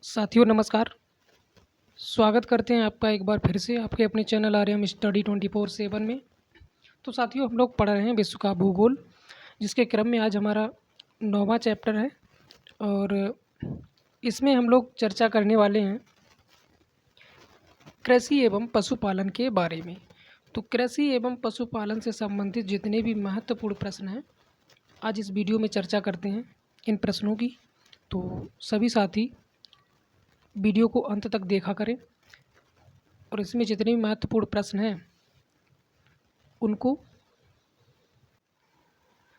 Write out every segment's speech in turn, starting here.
साथियों नमस्कार। स्वागत करते हैं आपका एक बार फिर से आपके अपने चैनल आर्यम स्टडी 24/7 में। तो साथियों हम लोग पढ़ रहे हैं विश्व का भूगोल, जिसके क्रम में आज हमारा 9वां चैप्टर है और इसमें हम लोग चर्चा करने वाले हैं कृषि एवं पशुपालन के बारे में। तो कृषि एवं पशुपालन से संबंधित जितने भी महत्वपूर्ण प्रश्न हैं, आज इस वीडियो में चर्चा करते हैं इन प्रश्नों की। तो सभी साथी वीडियो को अंत तक देखा करें और इसमें जितने भी महत्वपूर्ण प्रश्न हैं उनको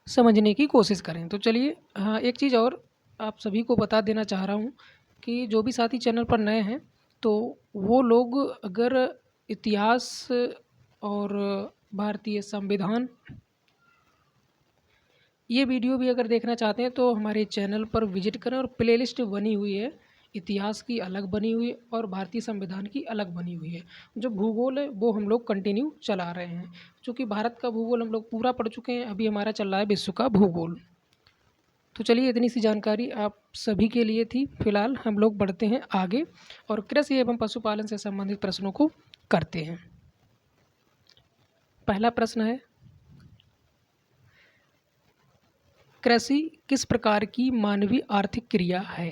समझने की कोशिश करें। तो चलिए, हाँ, एक चीज़ और आप सभी को बता देना चाह रहा हूँ कि जो भी साथी चैनल पर नए हैं तो वो लोग अगर इतिहास और भारतीय संविधान ये वीडियो भी अगर देखना चाहते हैं तो हमारे चैनल पर विजिट करें और प्लेलिस्ट बनी हुई है, इतिहास की अलग बनी हुई है और भारतीय संविधान की अलग बनी हुई है। जो भूगोल है वो हम लोग कंटिन्यू चला रहे हैं, क्योंकि भारत का भूगोल हम लोग पूरा पढ़ चुके हैं, अभी हमारा चल रहा है विश्व का भूगोल। तो चलिए, इतनी सी जानकारी आप सभी के लिए थी। फिलहाल हम लोग बढ़ते हैं आगे और कृषि एवं पशुपालन से संबंधित प्रश्नों को करते हैं। पहला प्रश्न है, कृषि किस प्रकार की मानवीय आर्थिक क्रिया है?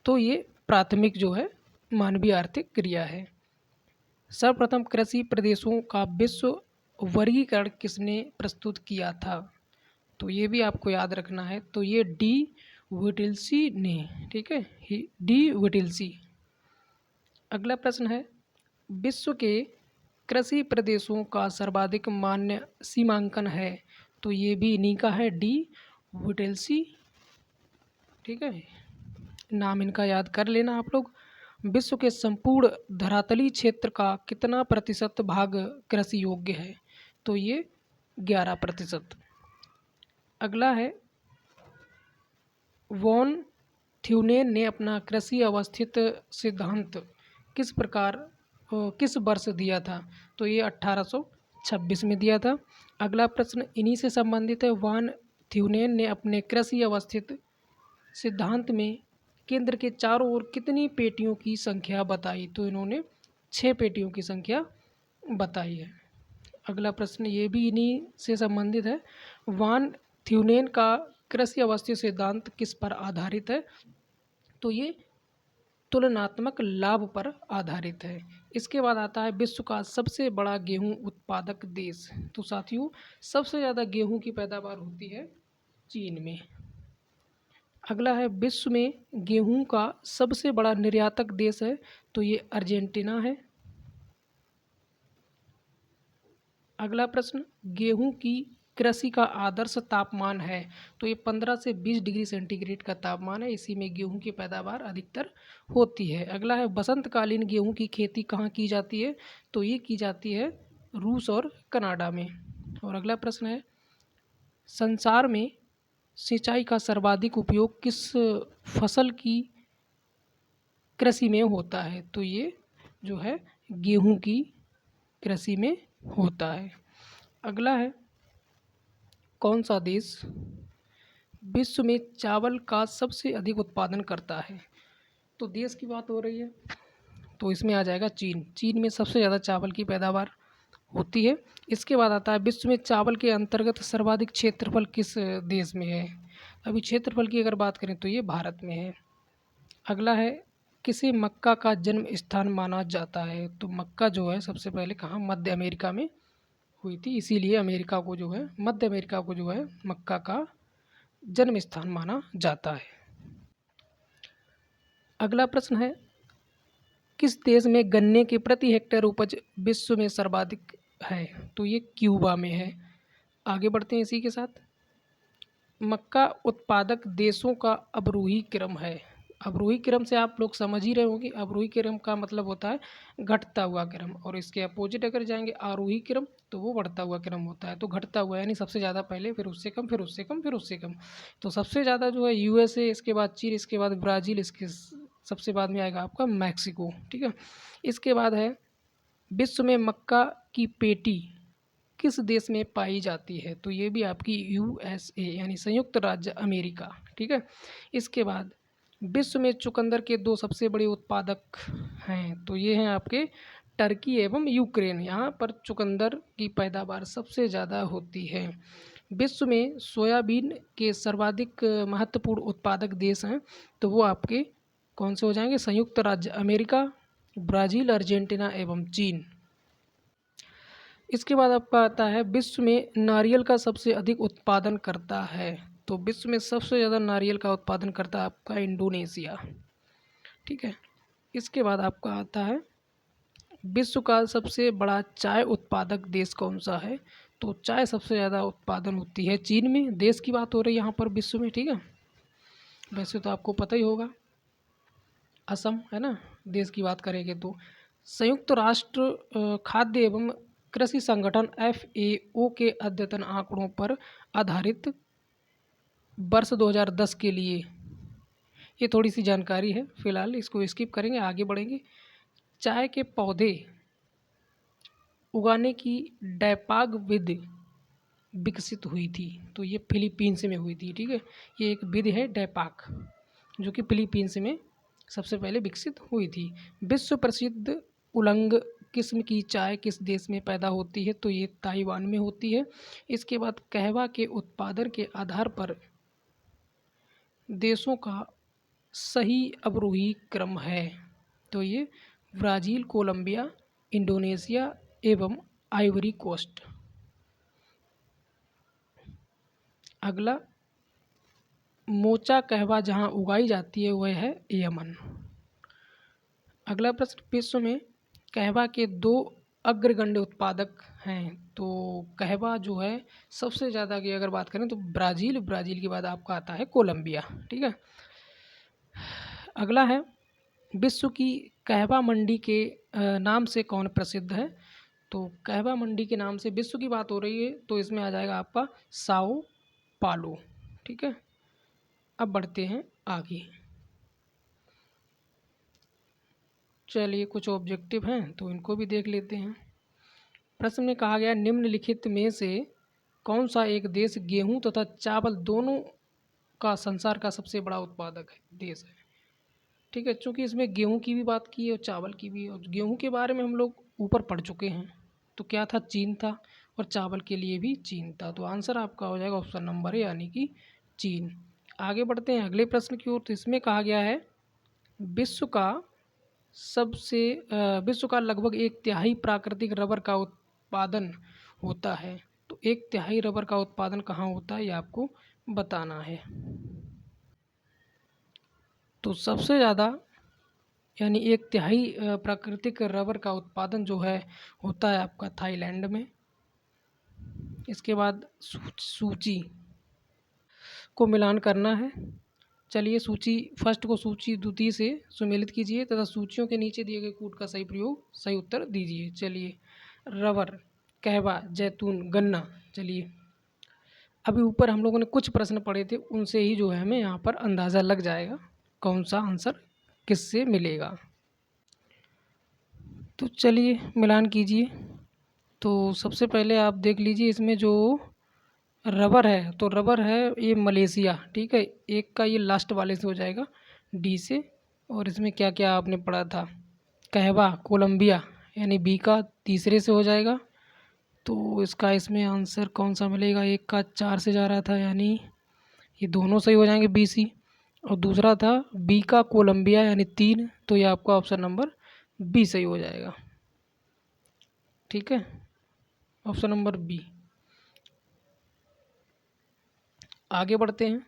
तो ये प्राथमिक जो है मानवीय आर्थिक क्रिया है। सर्वप्रथम कृषि प्रदेशों का विश्व वर्गीकरण किसने प्रस्तुत किया था? तो ये भी आपको याद रखना है। तो ये डी विटिल्सी ने, ठीक है, डी विटिल्सी। अगला प्रश्न है, विश्व के कृषि प्रदेशों का सर्वाधिक मान्य सीमांकन है? तो ये भी इन्हीं का है, डी विटिल्सी, ठीक है। नाम इनका याद कर लेना आप लोग। विश्व के संपूर्ण धरातली क्षेत्र का कितना प्रतिशत भाग कृषि योग्य है? तो ये 11%। अगला है, वॉन थ्यूनेन ने अपना कृषि अवस्थित सिद्धांत किस वर्ष दिया था? तो ये 1826 में दिया था। अगला प्रश्न इन्हीं से संबंधित है। वॉन थ्यूनेन ने अपने कृषि अवस्थित सिद्धांत में केंद्र के चारों ओर कितनी पेटियों की संख्या बताई? तो इन्होंने 6 पेटियों की संख्या बताई है। अगला प्रश्न ये भी इन्हीं से संबंधित है। वान थ्यूनेन का कृषि अवस्थित सिद्धांत किस पर आधारित है? तो ये तुलनात्मक लाभ पर आधारित है। इसके बाद आता है विश्व का सबसे बड़ा गेहूं उत्पादक देश। तो साथियों, सबसे ज़्यादा गेहूं की पैदावार होती है चीन में। अगला है, विश्व में गेहूं का सबसे बड़ा निर्यातक देश है? तो ये अर्जेंटीना है। अगला प्रश्न, गेहूं की कृषि का आदर्श तापमान है? तो ये 15 से 20 डिग्री सेंटीग्रेड का तापमान है, इसी में गेहूं की पैदावार अधिकतर होती है। अगला है, बसंतकालीन गेहूं की खेती कहाँ की जाती है? तो ये की जाती है रूस और कनाडा में। और अगला प्रश्न है, संसार में सिंचाई का सर्वाधिक उपयोग किस फसल की कृषि में होता है? तो ये जो है गेहूं की कृषि में होता है। अगला है, कौन सा देश विश्व में चावल का सबसे अधिक उत्पादन करता है? तो देश की बात हो रही है तो इसमें आ जाएगा चीन। चीन में सबसे ज़्यादा चावल की पैदावार होती है। इसके बाद आता है, विश्व में चावल के अंतर्गत सर्वाधिक क्षेत्रफल किस देश में है? अभी क्षेत्रफल की अगर बात करें तो ये भारत में है। अगला है, किसे मक्का का जन्म स्थान माना जाता है? तो मक्का जो है सबसे पहले कहाँ, मध्य अमेरिका में हुई थी, इसीलिए अमेरिका को जो है, मध्य अमेरिका को जो है मक्का का जन्म स्थान माना जाता है। अगला प्रश्न है, किस देश में गन्ने के प्रति हेक्टेयर उपज विश्व में सर्वाधिक है? तो ये क्यूबा में है। आगे बढ़ते हैं इसी के साथ। मक्का उत्पादक देशों का अवरोही क्रम है। अवरोही क्रम से आप लोग समझ ही रहे होंगे, अवरोही क्रम का मतलब होता है घटता हुआ क्रम, और इसके अपोजिट अगर जाएंगे आरोही क्रम तो वो बढ़ता हुआ क्रम होता है। तो घटता हुआ यानी सबसे ज़्यादा पहले, फिर उससे कम, फिर उससे कम, फिर उससे कम। तो सबसे ज़्यादा जो है यूएसए, इसके बाद चीन, इसके बाद ब्राज़ील, इसके सबसे बाद में आएगा आपका मैक्सिको, ठीक है। इसके बाद है, विश्व में मक्का की पेटी किस देश में पाई जाती है? तो ये भी आपकी यूएसए यानी संयुक्त राज्य अमेरिका, ठीक है। इसके बाद विश्व में चुकंदर के दो सबसे बड़े उत्पादक हैं, तो ये हैं आपके टर्की एवं यूक्रेन। यहाँ पर चुकंदर की पैदावार सबसे ज़्यादा होती है। विश्व में सोयाबीन के सर्वाधिक महत्वपूर्ण उत्पादक देश हैं, तो वो आपके कौन से हो जाएंगे? संयुक्त राज्य अमेरिका, ब्राज़ील, अर्जेंटीना एवं चीन। इसके बाद आपका आता है विश्व में नारियल का सबसे अधिक उत्पादन करता है, तो विश्व में सबसे ज़्यादा नारियल का उत्पादन करता है आपका इंडोनेशिया। ठीक है। इसके बाद आपका आता है विश्व का सबसे बड़ा चाय उत्पादक देश कौन सा है? तो चाय सबसे ज़्यादा उत्पादन होती है चीन में। देश की बात हो रही है यहाँ पर विश्व में, ठीक है। वैसे तो आपको पता ही होगा, असम है ना। देश की बात करेंगे तो संयुक्त राष्ट्र खाद्य एवं कृषि संगठन FAO के अद्यतन आंकड़ों पर आधारित वर्ष 2010 के लिए, ये थोड़ी सी जानकारी है, फिलहाल इसको स्किप करेंगे, आगे बढ़ेंगे। चाय के पौधे उगाने की डैपाग विधि विकसित हुई थी, तो ये फिलीपींस में हुई थी। ठीक है, ये एक विधि है डैपाग, जो कि फिलीपींस में सबसे पहले विकसित हुई थी। विश्व प्रसिद्ध उलंग किस्म की चाय किस देश में पैदा होती है? तो ये ताइवान में होती है। इसके बाद कहवा के उत्पादन के आधार पर देशों का सही अवरोही क्रम है, तो ये ब्राज़ील, कोलंबिया, इंडोनेशिया एवं आइवरी कोस्ट। अगला, मोचा कहवा जहाँ उगाई जाती है वह है यमन। अगला प्रश्न, विश्व में कहवा के दो अग्रगण्य उत्पादक हैं, तो कहवा जो है सबसे ज़्यादा की अगर बात करें तो ब्राज़ील, ब्राज़ील के बाद आपका आता है कोलंबिया। ठीक है। अगला है विश्व की कहवा मंडी के नाम से कौन प्रसिद्ध है? तो कहवा मंडी के नाम से विश्व की बात हो रही है तो इसमें आ जाएगा आपका साओ पालो। ठीक है। अब बढ़ते हैं आगे। चलिए, कुछ ऑब्जेक्टिव हैं तो इनको भी देख लेते हैं। प्रश्न में कहा गया निम्नलिखित में से कौन सा एक देश गेहूं तथा चावल दोनों का संसार का सबसे बड़ा उत्पादक देश है? ठीक है, चूँकि इसमें गेहूं की भी बात की है और चावल की भी, और गेहूं के बारे में हम लोग ऊपर पढ़ चुके हैं, तो क्या था? चीन था, और चावल के लिए भी चीन था, तो आंसर आपका हो जाएगा ऑप्शन नंबर है, यानी कि चीन। आगे बढ़ते हैं अगले प्रश्न की ओर। तो इसमें कहा गया है विश्व का विश्व का लगभग 1/3 प्राकृतिक रबर का उत्पादन होता है, तो 1/3 रबर का उत्पादन कहाँ होता है ये आपको बताना है। तो सबसे ज़्यादा यानी 1/3 प्राकृतिक रबर का उत्पादन जो है होता है आपका थाईलैंड में। इसके बाद सूची को मिलान करना है। चलिए, सूची फर्स्ट को सूची द्वितीय से सुमेलित कीजिए तथा सूचियों के नीचे दिए गए कूट का सही प्रयोग, सही उत्तर दीजिए। चलिए, रबर, कहवा, जैतून, गन्ना। चलिए, अभी ऊपर हम लोगों ने कुछ प्रश्न पढ़े थे, उनसे ही जो है हमें यहाँ पर अंदाज़ा लग जाएगा कौन सा आंसर किससे मिलेगा। तो चलिए मिलान कीजिए। तो सबसे पहले आप देख लीजिए, इसमें जो रबर है तो रबर है ये मलेशिया। ठीक है, एक का ये लास्ट वाले से हो जाएगा डी से। और इसमें क्या क्या आपने पढ़ा था? कहवा कोलंबिया, यानी बी का तीसरे से हो जाएगा। तो इसका इसमें आंसर कौन सा मिलेगा? एक का 4 से जा रहा था, यानी ये दोनों सही हो जाएंगे, बी सी। और दूसरा था बी का कोलंबिया, यानी 3, तो ये आपका ऑप्शन नंबर बी सही हो जाएगा। ठीक है, ऑप्शन नंबर बी। आगे बढ़ते हैं।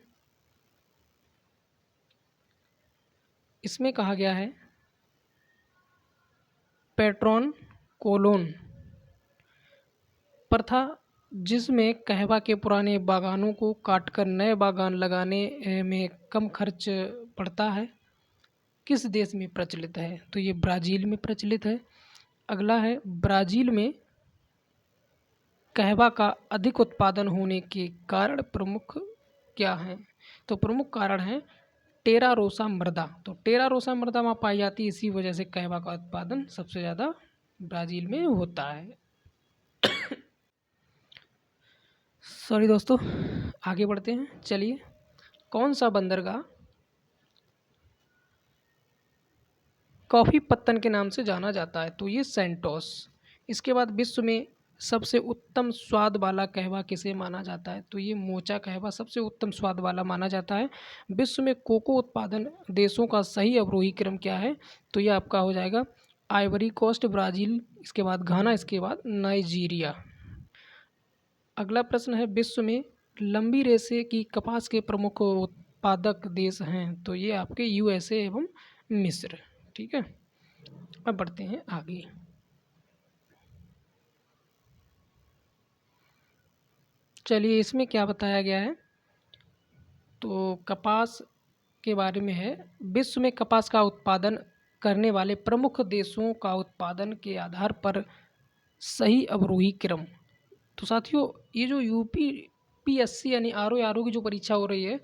इसमें कहा गया है पेट्रॉन कोलोन प्रथा, जिसमें कहवा के पुराने बागानों को काटकर नए बागान लगाने में कम खर्च पड़ता है, किस देश में प्रचलित है? तो ये ब्राज़ील में प्रचलित है। अगला है ब्राज़ील में कहवा का अधिक उत्पादन होने के कारण प्रमुख क्या हैं? तो प्रमुख कारण है टेरा रोसा मृदा। तो टेरा रोसा मृदा वहाँ पाई जाती है, इसी वजह से कहवा का उत्पादन सबसे ज़्यादा ब्राज़ील में होता है। सॉरी दोस्तों, आगे बढ़ते हैं। चलिए, कौन सा बंदरगाह कॉफ़ी पत्तन के नाम से जाना जाता है? तो ये सैंटोस। इसके बाद विश्व में सबसे उत्तम स्वाद वाला कहवा किसे माना जाता है? तो ये मोचा कहवा सबसे उत्तम स्वाद वाला माना जाता है। विश्व में कोको उत्पादन देशों का सही अवरोही क्रम क्या है? तो ये आपका हो जाएगा आइवरी कोस्ट, ब्राज़ील, इसके बाद घाना, इसके बाद नाइजीरिया। अगला प्रश्न है, विश्व में लंबी रेशे की कपास के प्रमुख उत्पादक देश हैं? तो ये आपके यूएसए एवं मिस्र। ठीक है, अब बढ़ते हैं आगे। चलिए, इसमें क्या बताया गया है? तो कपास के बारे में है, विश्व में कपास का उत्पादन करने वाले प्रमुख देशों का उत्पादन के आधार पर सही अवरोही क्रम। तो साथियों, ये जो यूपीपीएससी यानी आरओ की जो परीक्षा हो रही है,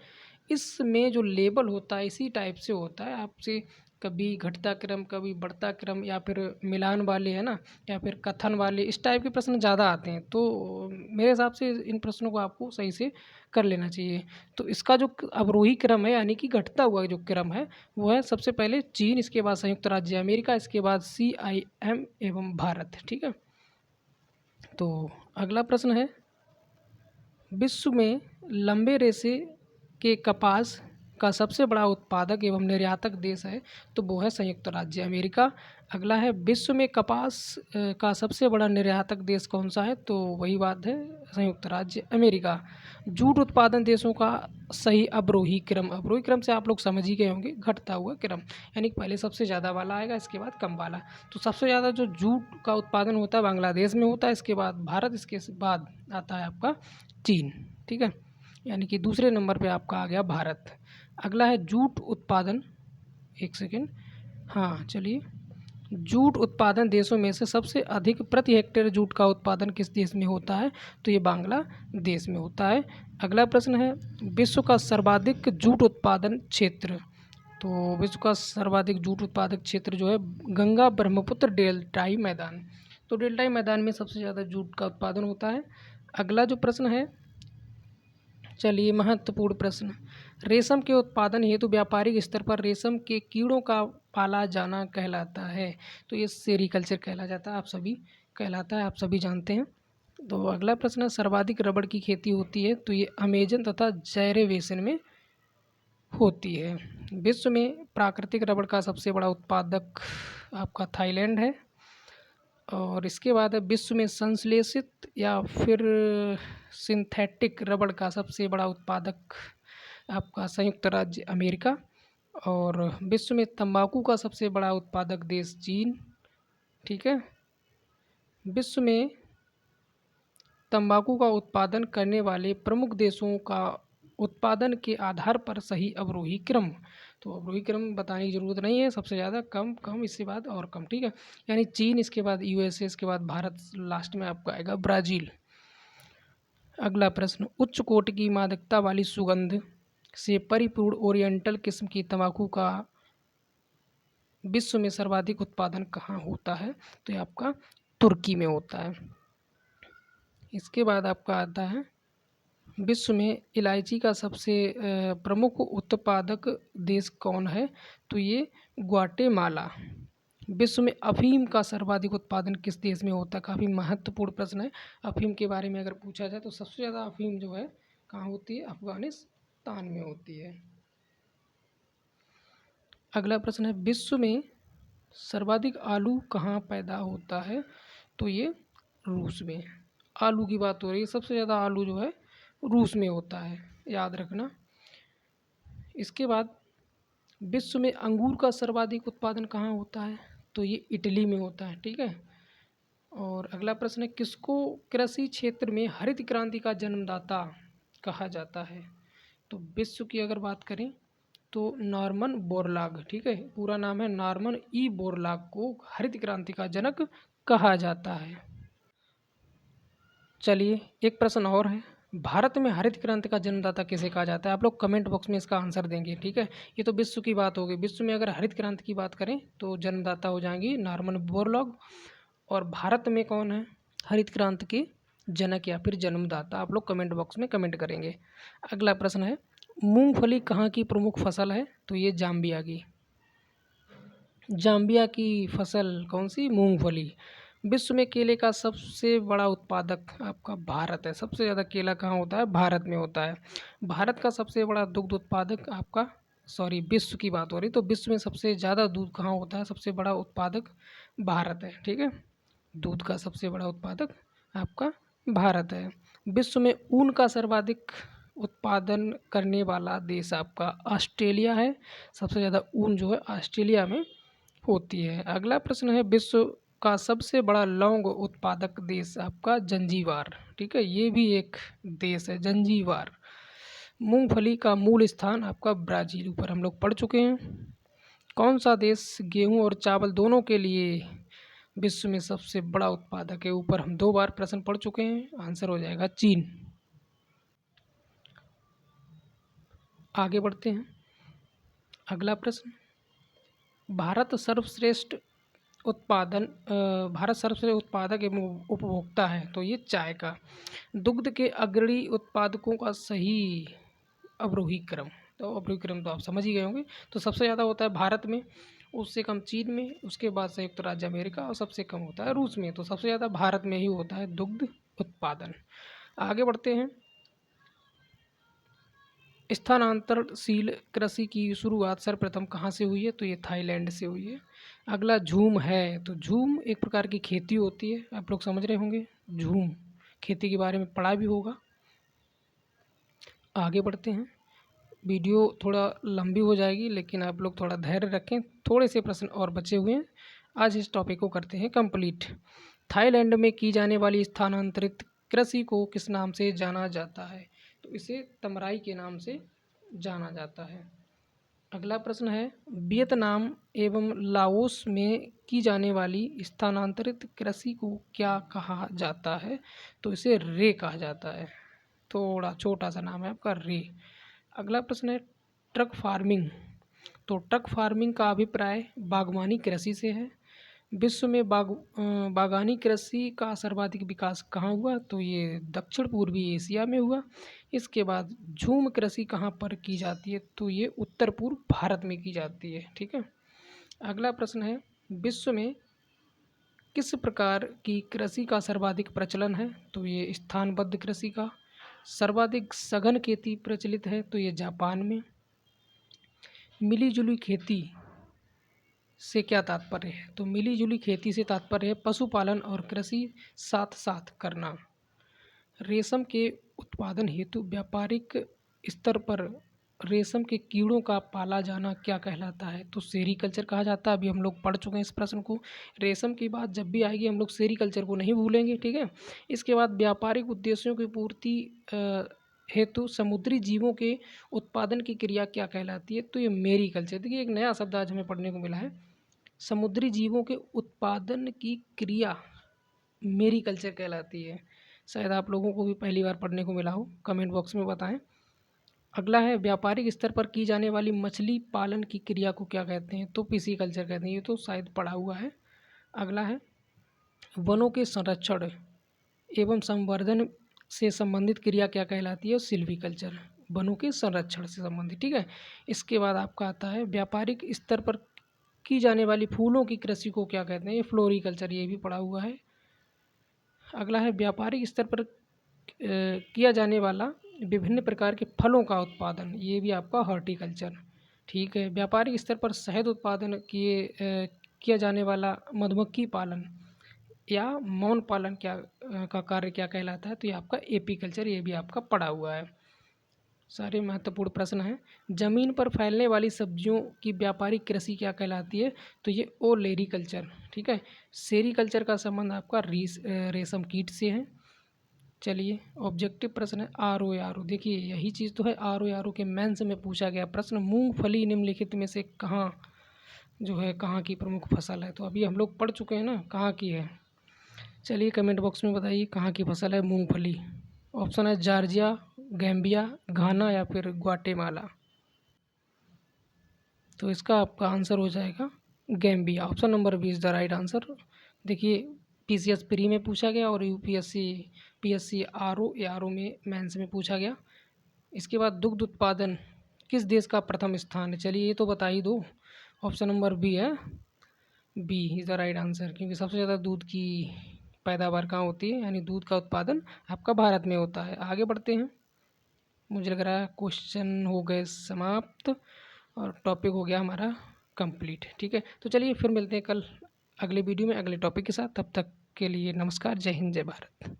इसमें जो लेबल होता है इसी टाइप से होता है। आपसे कभी घटता क्रम, कभी बढ़ता क्रम, या फिर मिलान वाले, है ना, या फिर कथन वाले, इस टाइप के प्रश्न ज़्यादा आते हैं। तो मेरे हिसाब से इन प्रश्नों को आपको सही से कर लेना चाहिए। तो इसका जो अवरोही क्रम है यानी कि घटता हुआ जो क्रम है, वो है सबसे पहले चीन, इसके बाद संयुक्त राज्य अमेरिका, इसके बाद CIM एवं भारत। ठीक है, तो अगला प्रश्न है, विश्व में लंबे रेशे के कपास का सबसे बड़ा उत्पादक एवं निर्यातक देश है? तो वो है संयुक्त राज्य अमेरिका। अगला है, विश्व में कपास का सबसे बड़ा निर्यातक देश कौन सा है? तो वही बात है, संयुक्त राज्य अमेरिका। जूट उत्पादन देशों का सही अवरोही क्रम। अवरोही क्रम से आप लोग समझ ही गए होंगे, घटता हुआ क्रम, यानी कि पहले सबसे ज़्यादा वाला आएगा, इसके बाद कम वाला। तो सबसे ज़्यादा जो जूट का उत्पादन होता है बांग्लादेश में होता है, इसके बाद भारत, इसके बाद आता है आपका चीन। ठीक है, यानी कि दूसरे नंबर पे आपका आ गया भारत। अगला है जूट उत्पादन, एक सेकेंड, हाँ चलिए, जूट उत्पादन देशों में से सबसे अधिक प्रति हेक्टेयर जूट का उत्पादन किस देश में होता है? तो ये बांग्लादेश में होता है। अगला प्रश्न है, विश्व का सर्वाधिक जूट उत्पादन क्षेत्र। तो विश्व का सर्वाधिक जूट उत्पादक क्षेत्र जो है गंगा ब्रह्मपुत्र डेल्टाई मैदान। तो डेल्टाई मैदान में सबसे ज़्यादा जूट का उत्पादन होता है। अगला जो प्रश्न है, चलिए महत्वपूर्ण प्रश्न, रेशम के उत्पादन हेतु व्यापारिक स्तर पर रेशम के कीड़ों का पाला जाना कहलाता है? तो ये सेरीकल्चर कहला जाता है, आप सभी कहलाता है, आप सभी जानते हैं। तो अगला प्रश्न है, सर्वाधिक रबड़ की खेती होती है? तो ये अमेजन तथा जैरे बेसिन में होती है। विश्व में प्राकृतिक रबड़ का सबसे बड़ा उत्पादक आपका थाईलैंड है। और इसके बाद है, विश्व में संश्लेषित या फिर सिंथेटिक रबड़ का सबसे बड़ा उत्पादक आपका संयुक्त राज्य अमेरिका। और विश्व में तंबाकू का सबसे बड़ा उत्पादक देश चीन। ठीक है, विश्व में तंबाकू का उत्पादन करने वाले प्रमुख देशों का उत्पादन के आधार पर सही अवरोही क्रम। तो अवरोही क्रम बताने की ज़रूरत नहीं है, सबसे ज़्यादा, कम कम, इसके बाद और कम। ठीक है, यानी चीन, इसके बाद यूएसए, इसके बाद भारत, लास्ट में आपका आएगा ब्राज़ील। अगला प्रश्न, उच्च कोटि की मादकता वाली सुगंध से परिपूर्ण ओरिएंटल किस्म की तंबाकू का विश्व में सर्वाधिक उत्पादन कहाँ होता है? तो ये आपका तुर्की में होता है। इसके बाद आपका आता है, विश्व में इलायची का सबसे प्रमुख उत्पादक देश कौन है? तो ये ग्वाटेमाला। विश्व में अफीम का सर्वाधिक उत्पादन किस देश में होता है? काफ़ी महत्वपूर्ण प्रश्न है। अफीम के बारे में अगर पूछा जाए तो सबसे ज़्यादा अफीम जो है कहाँ होती है? अफगानिस्तान में होती है। अगला प्रश्न है, विश्व में सर्वाधिक आलू कहाँ पैदा होता है? तो ये रूस में। आलू की बात हो रही है, सबसे ज़्यादा आलू जो है रूस में होता है, याद रखना। इसके बाद विश्व में अंगूर का सर्वाधिक उत्पादन कहाँ होता है? तो ये इटली में होता है। ठीक है, और अगला प्रश्न है, किसको कृषि क्षेत्र में हरित क्रांति का जन्मदाता कहा जाता है? तो विश्व की अगर बात करें तो नॉर्मन बोरलॉग। ठीक है, पूरा नाम है नॉर्मन ई बोरलॉग को हरित क्रांति का जनक कहा जाता है। चलिए, एक प्रश्न और है, भारत में हरित क्रांति का जन्मदाता किसे कहा जाता है? आप लोग कमेंट बॉक्स में इसका आंसर देंगे। ठीक है, ये तो विश्व की बात होगी। विश्व में अगर हरित क्रांति की बात करें तो जन्मदाता हो जाएंगी नॉर्मन बोरलॉग। और भारत में कौन है हरित क्रांति के जनक या फिर जन्मदाता? आप लोग कमेंट बॉक्स में कमेंट करेंगे। अगला प्रश्न है, मूंगफली कहाँ की प्रमुख फसल है? तो ये जाम्बिया की। जाम्बिया की फसल कौन सी? मूंगफली। विश्व में केले का सबसे बड़ा उत्पादक आपका भारत है। सबसे ज़्यादा केला कहाँ होता है? भारत में होता है। भारत का सबसे बड़ा दुग्ध उत्पादक आपका, सॉरी विश्व की बात हो रही, तो विश्व में सबसे ज़्यादा दूध कहाँ होता है? सबसे बड़ा उत्पादक भारत है। ठीक है, दूध का सबसे बड़ा उत्पादक आपका भारत है। विश्व में ऊन का सर्वाधिक उत्पादन करने वाला देश आपका ऑस्ट्रेलिया है। सबसे ज़्यादा ऊन जो है ऑस्ट्रेलिया में होती है। अगला प्रश्न है, विश्व का सबसे बड़ा लौंग उत्पादक देश आपका जंजीबार। ठीक है, ये भी एक देश है जंजीबार। मूंगफली का मूल स्थान आपका ब्राज़ील, ऊपर हम लोग पढ़ चुके हैं। कौन सा देश गेहूं और चावल दोनों के लिए विश्व में सबसे बड़ा उत्पादक है? ऊपर हम 2 बार प्रश्न पढ़ चुके हैं, आंसर हो जाएगा चीन। आगे बढ़ते हैं। अगला प्रश्न, भारत सर्वश्रेष्ठ भारत सर्वश्रेष्ठ उत्पादक एवं उपभोक्ता है, तो ये चाय का। दुग्ध के अग्रणी उत्पादकों का सही अवरोही क्रम, तो अवरोही क्रम तो आप समझ ही गए होंगे। तो सबसे ज़्यादा होता है भारत में, उससे कम चीन में, उसके बाद संयुक्त राज्य अमेरिका और सबसे कम होता है रूस में। तो सबसे ज़्यादा भारत में ही होता है दुग्ध उत्पादन। आगे बढ़ते हैं। स्थानांतरशील कृषि की शुरुआत सर्वप्रथम कहाँ से हुई है? तो ये थाईलैंड से हुई है। अगला झूम है, तो झूम एक प्रकार की खेती होती है, आप लोग समझ रहे होंगे, झूम खेती के बारे में पढ़ा भी होगा। आगे बढ़ते हैं। वीडियो थोड़ा लंबी हो जाएगी, लेकिन आप लोग थोड़ा धैर्य रखें, थोड़े से प्रश्न और बचे हुए हैं। आज इस टॉपिक को करते हैं कंप्लीट। थाईलैंड में की जाने वाली स्थानांतरित कृषि को किस नाम से जाना जाता है? तो इसे तमराई के नाम से जाना जाता है। अगला प्रश्न है, वियतनाम एवं लाओस में की जाने वाली स्थानांतरित कृषि को क्या कहा जाता है? तो इसे रे कहा जाता है। थोड़ा छोटा सा नाम है आपका, रे। अगला प्रश्न है, ट्रक फार्मिंग। तो ट्रक फार्मिंग का अभिप्राय बागवानी कृषि से है। विश्व में बागानी कृषि का सर्वाधिक विकास कहाँ हुआ? तो ये दक्षिण पूर्वी एशिया में हुआ। इसके बाद झूम कृषि कहाँ पर की जाती है? तो ये उत्तर पूर्व भारत में की जाती है। ठीक है, अगला प्रश्न है, विश्व में किस प्रकार की कृषि का सर्वाधिक प्रचलन है? तो ये स्थानबद्ध कृषि का। सर्वाधिक सघन खेती प्रचलित है, तो ये जापान में। मिलीजुली खेती से क्या तात्पर्य है? तो मिलीजुली खेती से तात्पर्य है पशुपालन और कृषि साथ साथ करना। रेशम के उत्पादन हेतु व्यापारिक स्तर पर रेशम के कीड़ों का पाला जाना क्या कहलाता है? तो सेरीकल्चर कहा जाता है। अभी हम लोग पढ़ चुके हैं इस प्रश्न को। रेशम की बात जब भी आएगी हम लोग सेरीकल्चर को नहीं भूलेंगे। ठीक है, इसके बाद व्यापारिक उद्देश्यों की पूर्ति हेतु समुद्री जीवों के उत्पादन की क्रिया क्या कहलाती है? तो ये मेरीकल्चर। देखिए, एक नया शब्द आज हमें पढ़ने को मिला है, समुद्री जीवों के उत्पादन की क्रिया मेरीकल्चर कहलाती है। शायद आप लोगों को भी पहली बार पढ़ने को मिला हो, कमेंट बॉक्स में बताएं। अगला है, व्यापारिक स्तर पर की जाने वाली मछली पालन की क्रिया को क्या कहते हैं? तो पिसीकल्चर कहते हैं। ये तो शायद पढ़ा हुआ है। अगला है, वनों के संरक्षण एवं संवर्धन से संबंधित क्रिया क्या कहलाती है? सिल्वीकल्चर, वनों के संरक्षण से संबंधित। ठीक है, इसके बाद आपका आता है, व्यापारिक स्तर पर की जाने वाली फूलों की कृषि को क्या कहते हैं? ये फ्लोरिकल्चर, ये भी पढ़ा हुआ है। अगला है, व्यापारिक स्तर पर किया जाने वाला विभिन्न प्रकार के फलों का उत्पादन, ये भी आपका हॉर्टिकल्चर। ठीक है, व्यापारिक स्तर पर शहद उत्पादन किया जाने वाला मधुमक्खी पालन या मौन पालन का कार्य क्या कहलाता है? तो ये आपका एपीकल्चर, ये भी आपका पढ़ा हुआ है। सारे महत्वपूर्ण प्रश्न हैं। जमीन पर फैलने वाली सब्जियों की व्यापारिक कृषि क्या कहलाती है? तो ये ओलेरीकल्चर। ठीक है, सेरीकल्चर का संबंध आपका रेशम कीट से है। चलिए, ऑब्जेक्टिव प्रश्न है ROARO। देखिए, यही चीज़ तो है, ROARO के मेंस में पूछा गया प्रश्न, मूंगफली निम्नलिखित में से कहाँ जो है कहाँ की प्रमुख फसल है? तो अभी हम लोग पढ़ चुके हैं ना कहाँ की है। चलिए, कमेंट बॉक्स में बताइए कहाँ की फसल है मूंगफली। ऑप्शन है जॉर्जिया, गैम्बिया, घाना या फिर ग्वाटेमाला। तो इसका आपका आंसर हो जाएगा Gambia. Option number B is the right answer. देखिए, PCS प्री में पूछा गया और UPSC PSC ROARO में मेंस में पूछा गया। इसके बाद दुग्ध उत्पादन किस देश का प्रथम स्थान है? चलिए, ये तो बता ही दो, ऑप्शन नंबर बी है B is the right answer, क्योंकि सबसे ज़्यादा दूध की पैदावार कहाँ होती है, यानी दूध का उत्पादन आपका भारत में होता है। आगे बढ़ते हैं। मुझे लग रहा है क्वेश्चन हो गए समाप्त और टॉपिक हो गया हमारा कंप्लीट। ठीक है, तो चलिए फिर मिलते हैं कल अगले वीडियो में अगले टॉपिक के साथ। तब तक के लिए नमस्कार, जय हिंद, जय भारत।